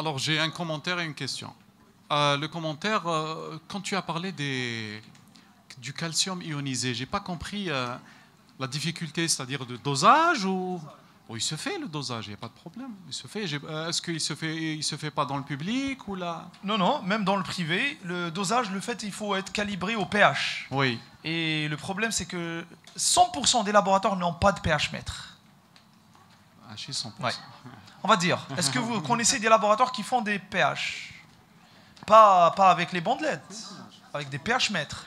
Alors, j'ai un commentaire et une question. Le commentaire, quand tu as parlé du calcium ionisé, j'ai pas compris la difficulté, c'est-à-dire de dosage ou... Bon, il se fait le dosage, il n'y a pas de problème. Il se fait. Est-ce qu'il se fait pas dans le public ou là? Non, non, même dans le privé, le dosage, le fait, il faut être calibré au pH. Oui. Et le problème, c'est que 100% des laboratoires n'ont pas de pH mètre. Ah, chez 100%. Ouais. On va dire, est-ce que vous connaissez des laboratoires qui font des pH? Pas avec les bandelettes, avec des pH mètres.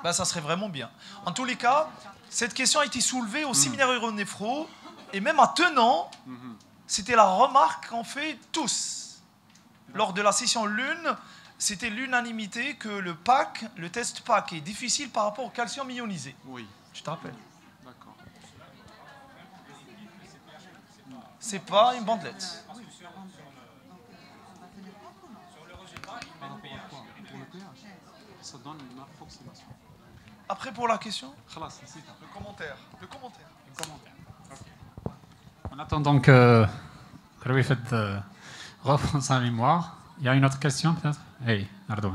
Ben, ça serait vraiment bien. En tous les cas, cette question a été soulevée au séminaire Euronéphro, et même à Tenon, c'était la remarque qu'ont fait tous. Lors de la session Lune, c'était l'unanimité que le test PAC est difficile par rapport au calcium ionisé. Oui. Tu te rappelles? D'accord. C'est pas une bandelette. Ça donne une approximation. Après, pour la question? Le commentaire. Le commentaire. En attendant que Louis reprenne sa mémoire, il y a une autre question peut-être? Hey, Ardo.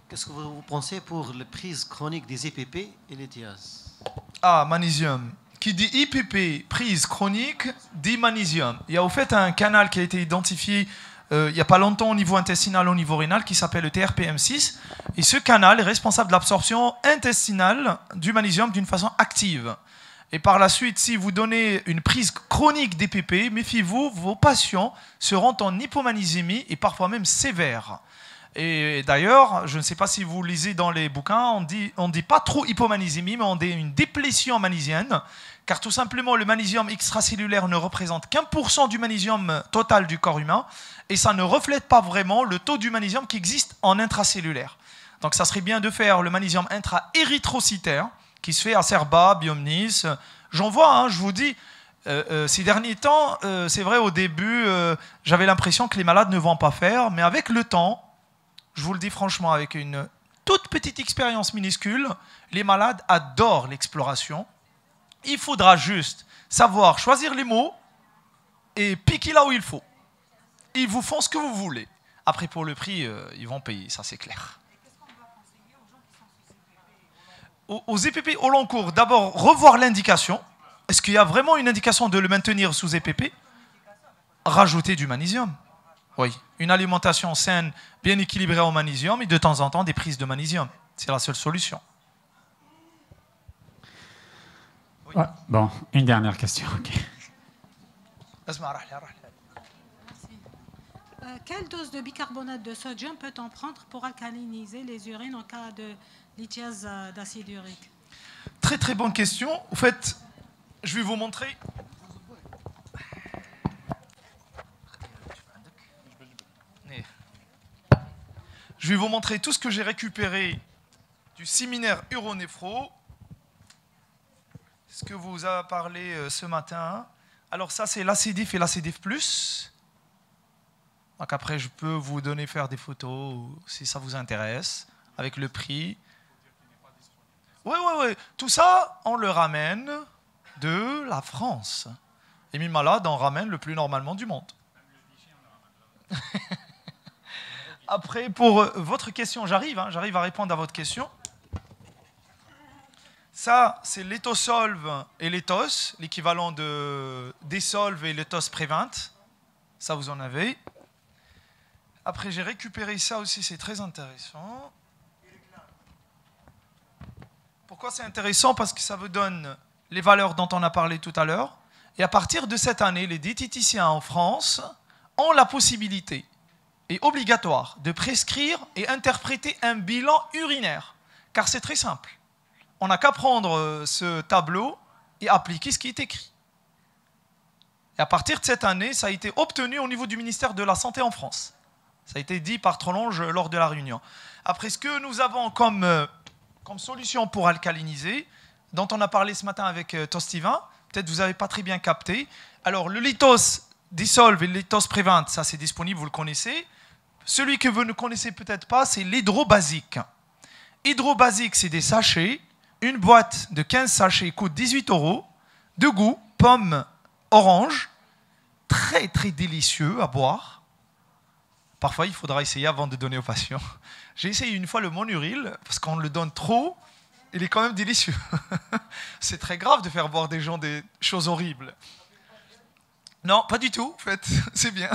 Qu'est-ce que vous pensez pour les prises chroniques des IPP et les thiazes? Ah, magnésium. Qui dit IPP, prise chronique, dit magnésium. Il y a au fait un canal qui a été identifié il n'y a pas longtemps au niveau intestinal, au niveau rénal, qui s'appelle le TRPM6. Et ce canal est responsable de l'absorption intestinale du magnésium d'une façon active. Et par la suite, si vous donnez une prise chronique d'IPP, méfiez-vous, vos patients seront en hypomagnésémie et parfois même sévère. Et d'ailleurs, je ne sais pas si vous lisez dans les bouquins, on dit pas trop hypomagnésémie, mais on dit une déplétion magnésienne, car tout simplement le magnésium extracellulaire ne représente qu'1% du magnésium total du corps humain, et ça ne reflète pas vraiment le taux du magnésium qui existe en intracellulaire. Donc ça serait bien de faire le magnésium intra-érythrocytaire, qui se fait à Cerba, Biomnis. J'en vois, hein, je vous dis, ces derniers temps, c'est vrai, au début, j'avais l'impression que les malades ne vont pas faire, mais avec le temps, je vous le dis franchement, avec une toute petite expérience minuscule, les malades adorent l'exploration. Il faudra juste savoir choisir les mots et piquer là où il faut. Ils vous font ce que vous voulez. Après, pour le prix, ils vont payer, ça c'est clair. Aux EPP au long cours, d'abord revoir l'indication. Est-ce qu'il y a vraiment une indication de le maintenir sous EPP? Rajouter du magnésium. Oui, une alimentation saine, bien équilibrée en magnésium et de temps en temps des prises de magnésium. C'est la seule solution. Oui. Ouais, bon, une dernière question. Okay. Quelle dose de bicarbonate de sodium peut-on prendre pour alcaliniser les urines en cas de lithiase d'acide urique? Très très bonne question. En fait, je vais vous montrer. Je vais vous montrer tout ce que j'ai récupéré du séminaire Euronéphro. Ce que vous a parlé ce matin. Alors ça, c'est l'ACDIF et l'ACDIF+. Donc après, je peux vous donner faire des photos si ça vous intéresse, avec le prix. Oui. Tout ça, on le ramène de la France. Et mis malade, on ramène le plus normalement du monde. Après, pour votre question, j'arrive à répondre à votre question. Ça, c'est l'Etosolve et l'Ethos, l'équivalent de Desolve et l'Ethos Prevent. Ça, vous en avez. Après, j'ai récupéré ça aussi, c'est très intéressant. Pourquoi c'est intéressant? Parce que ça vous donne les valeurs dont on a parlé tout à l'heure. Et à partir de cette année, les diététiciens en France ont la possibilité, et obligatoire, de prescrire et interpréter un bilan urinaire. Car c'est très simple. On n'a qu'à prendre ce tableau et appliquer ce qui est écrit. Et à partir de cette année, ça a été obtenu au niveau du ministère de la Santé en France. Ça a été dit par Trolonge lors de la réunion. Après, ce que nous avons comme solution pour alcaliniser, dont on a parlé ce matin avec Tostivan, peut-être vous n'avez pas très bien capté. Alors, le Lithos Dissolve et le Lithos Prevent, ça c'est disponible, vous le connaissez. Celui que vous ne connaissez peut-être pas, c'est l'hydrobasique. Hydrobasique, c'est des sachets. Une boîte de 15 sachets coûte 18 €. De goût, pomme, orange. très très délicieux à boire. Parfois, il faudra essayer avant de donner aux patients. J'ai essayé une fois le Monuril, parce qu'on le donne trop, il est quand même délicieux. C'est très grave de faire boire des gens des choses horribles. Non, pas du tout, en fait, c'est bien.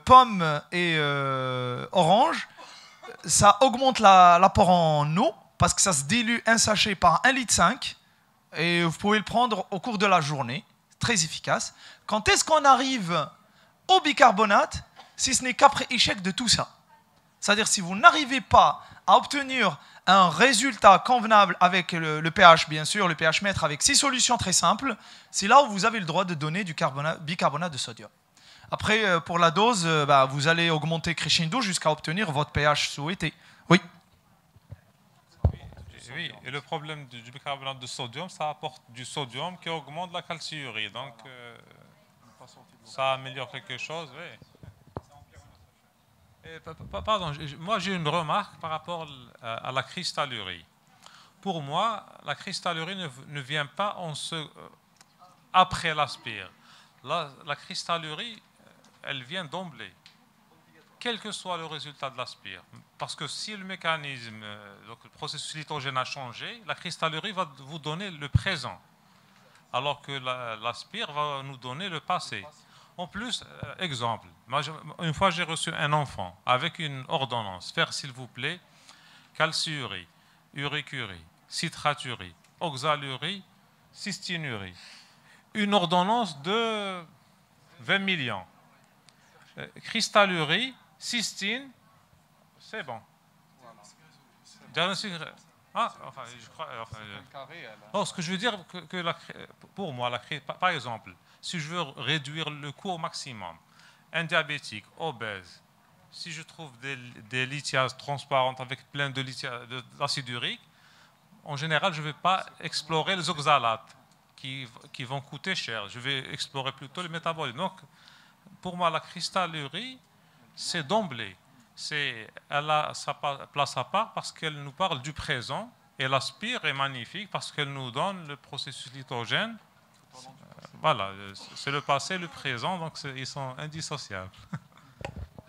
Pommes et orange, ça augmente l'apport en eau, parce que ça se dilue un sachet par 1,5 litre, et vous pouvez le prendre au cours de la journée. Très efficace. Quand est-ce qu'on arrive au bicarbonate, si ce n'est qu'après échec de tout ça? C'est-à-dire si vous n'arrivez pas à obtenir un résultat convenable avec le pH, bien sûr, le pH mètre avec 6 solutions très simples, c'est là où vous avez le droit de donner du bicarbonate de sodium. Après, pour la dose, vous allez augmenter crescendo jusqu'à obtenir votre pH souhaité. Oui. Oui, et le problème du bicarbonate de sodium, ça apporte du sodium qui augmente la calciurie. Donc, ça améliore quelque chose. Oui. Et, pardon, moi j'ai une remarque par rapport à la cristallurie. Pour moi, la cristallurie ne vient pas après l'aspire. La cristallurie, elle vient d'emblée, quel que soit le résultat de l'aspire. Parce que si le mécanisme, donc le processus lithogène a changé, la cristallurie va vous donner le présent, alors que l'aspire va nous donner le passé. En plus, exemple, une fois j'ai reçu un enfant avec une ordonnance, faire s'il vous plaît, calciurie, uricurie, citraturie, oxalurie, cystinurie. Une ordonnance de 20 millions. Cristallurie, cystine, c'est bon. Diagnostic. Je crois. Ce que je veux dire, pour moi, par exemple, si je veux réduire le coût au maximum, un diabétique, obèse, si je trouve des lithiases transparentes avec plein d'acide urique, en général, je ne vais pas explorer les oxalates qui vont coûter cher. Je vais explorer plutôt les métabolites. Donc, pour moi, la cristallurie, c'est d'emblée. Elle a sa place à part parce qu'elle nous parle du présent. Et l'aspire est magnifique parce qu'elle nous donne le processus lithogène. Voilà, c'est le passé, le présent, donc ils sont indissociables.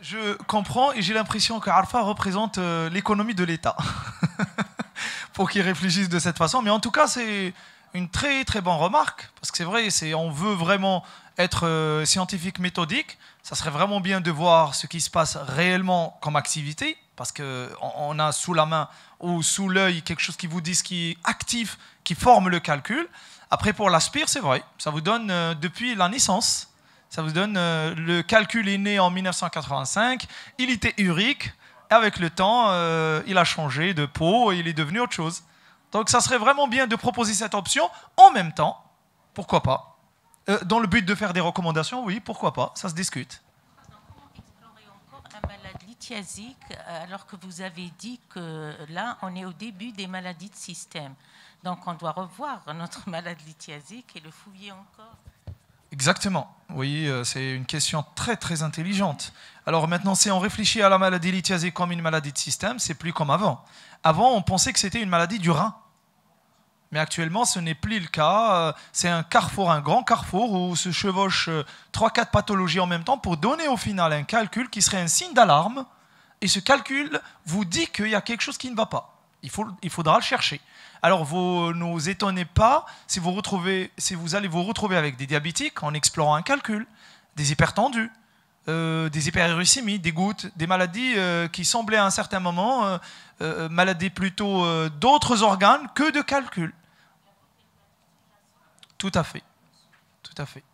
Je comprends et j'ai l'impression qu'Arfa représente l'économie de l'État. Pour qu'ils réfléchissent de cette façon. Mais en tout cas, c'est une très très bonne remarque. Parce que c'est vrai, on veut vraiment être scientifique méthodique. Ça serait vraiment bien de voir ce qui se passe réellement comme activité. Parce qu'on a sous la main ou sous l'œil quelque chose qui vous dit ce qui est actif, qui forme le calcul. Après, pour l'aspire, c'est vrai. Ça vous donne depuis la naissance. Ça vous donne le calcul est né en 1985. Il était urique. Et avec le temps, il a changé de peau et il est devenu autre chose. Donc ça serait vraiment bien de proposer cette option en même temps. Pourquoi pas? Dans le but de faire des recommandations, oui, pourquoi pas? Ça se discute. Comment explorer encore un malade lithiasique alors que vous avez dit que là, on est au début des maladies de système. Donc on doit revoir notre malade lithiasique et le fouiller encore. Exactement. Oui, c'est une question très très intelligente. Alors maintenant, si on réfléchit à la maladie lithiasique comme une maladie de système, c'est plus comme avant. Avant, on pensait que c'était une maladie du rein. Mais actuellement, ce n'est plus le cas. C'est un carrefour, un grand carrefour où se chevauchent 3-4 pathologies en même temps pour donner au final un calcul qui serait un signe d'alarme. Et ce calcul vous dit qu'il y a quelque chose qui ne va pas. Il faudra le chercher. Alors, vous ne vous étonnez pas si vous allez vous retrouver avec des diabétiques en explorant un calcul, des hypertendus, des hyperuricémies, des gouttes, des maladies qui semblaient à un certain moment maladies plutôt d'autres organes que de calcul. Tout à fait. Tout à fait.